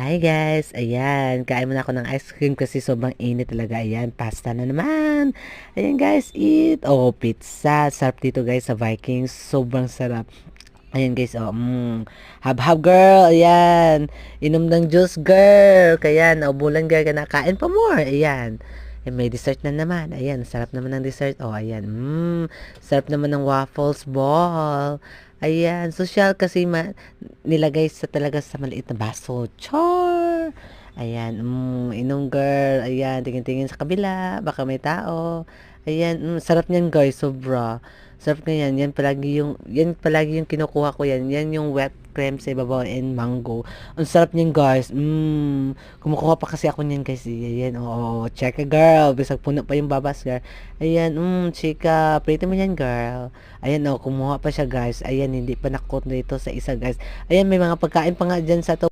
Hi guys, ayan, kain muna ako ng ice cream kasi sobrang init talaga. Ayan, pasta na naman. Ayan guys, eat. Oh, pizza. Sarap dito guys sa Vikings. Sobrang sarap. Ayan guys, oh, hab-hab girl, ayan. Inom ng juice girl. Kaya, naubulan girl, kain pa more. Ayan. May dessert na naman. Ayan, sarap naman ng dessert. Oh, ayan. Sarap naman ng waffles ball. Ayan, social kasi nilagay sa talaga sa maliit na baso. Char! Ayan, inom girl. Ayan, tingin-tingin sa kabila. Baka may tao. Ayan, sarap niyan guys, sobra. Sarap na yan. Yan palagi yung kinukuha ko yan. Yan yung wet cream sa ibabaw and mango. Ang sarap niyan guys. Kumukuha pa kasi ako niyan guys. Ayan, oo. Check a girl. Bisag puno pa yung babas girl. Ayan, chika. Pretty mo yan girl. Ayan, kumuha pa siya guys. Ayan, hindi pa nakot dito sa isa guys. Ayan, may mga pagkain pa nga dyan sa to.